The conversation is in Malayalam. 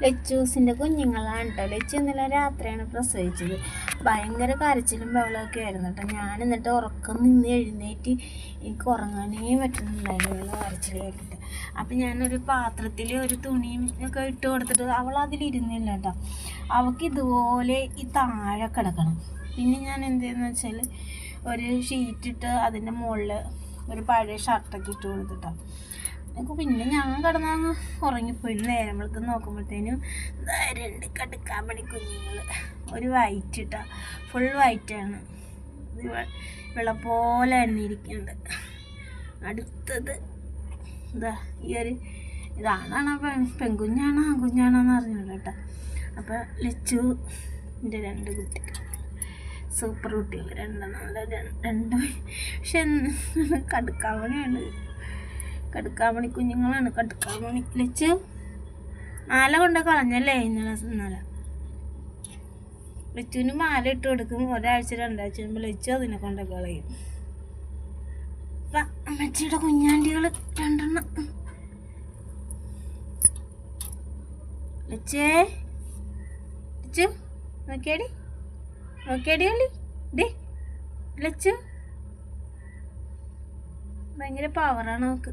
ലച്ചൂസിൻ്റെ കുഞ്ഞുങ്ങളാണ് കേട്ടോ. ലച്ചു ഇന്നലെ രാത്രിയാണ് പ്രസവിച്ചത്. ഭയങ്കര കരച്ചിലും ബഹളമൊക്കെ ആയിരുന്നു കേട്ടോ. ഞാൻ എന്നിട്ട് ഉറക്കം നിന്ന് എഴുന്നേറ്റ് എനിക്ക് ഉറങ്ങാനേ പറ്റുന്നുണ്ടായിരുന്നു കരച്ചിൽ കേട്ടിട്ട്. അപ്പം ഞാനൊരു പാത്രത്തിൽ ഒരു തുണിയും ഒക്കെ ഇട്ട് കൊടുത്തിട്ട് അവൾ അതിലിരുന്നില്ല കേട്ടോ. അവൾക്ക് ഇതുപോലെ ഈ താഴെ കിടക്കണം. പിന്നെ ഞാൻ എന്ത് ചെയ്യുന്നത് വെച്ചാൽ ഒരു ഷീറ്റിട്ട് അതിൻ്റെ മുകളിൽ ഒരു പഴയ ഷർട്ടൊക്കെ ഇട്ട് കൊടുത്തിട്ടാണ്. പിന്നെ ഞാൻ കിടന്നങ്ങ് ഉറങ്ങിപ്പോയി. നേരം വെളുത്ത് നോക്കുമ്പോഴത്തേനും 2 കടുക്കാമണി കുഞ്ഞുങ്ങൾ. ഒരു വൈറ്റ് ഇട്ടാ, ഫുൾ വൈറ്റാണ്. വെള്ള പോലെ തന്നെ ഇരിക്കുന്നുണ്ട്. അടുത്തത് ഇതാ ഈ ഒരു ഇതാണാണ് പെൺകുഞ്ഞാണോ ആൺകുഞ്ഞാണോ എന്ന് അറിഞ്ഞൂട കേട്ടോ. അപ്പോൾ ലച്ചുവിൻ്റെ 2 കുട്ടികൾ, സൂപ്പർ കുട്ടികൾ, 2 പക്ഷെ കടുക്കാമണി കുഞ്ഞുങ്ങളാണ്. കടുക്കാമണി ലച്ചു മാല കൊണ്ട് കളഞ്ഞല്ലേ ഇന്നലെ. ലച്ചുവിന് മാല ഇട്ട് കൊടുക്കും. ഒരാഴ്ച 2 ആഴ്ച കഴിയുമ്പോൾ ലച്ചു അതിനെ കൊണ്ട് കളയും. അമ്മച്ചിയുടെ കുഞ്ഞാണ്ടികൾ 2 ലച്ചേ ലച്ചു നോക്കിയാടി അല്ലേ ഡേ ലച്ചു ഭയങ്കര പവറാണ് അവൾക്ക്.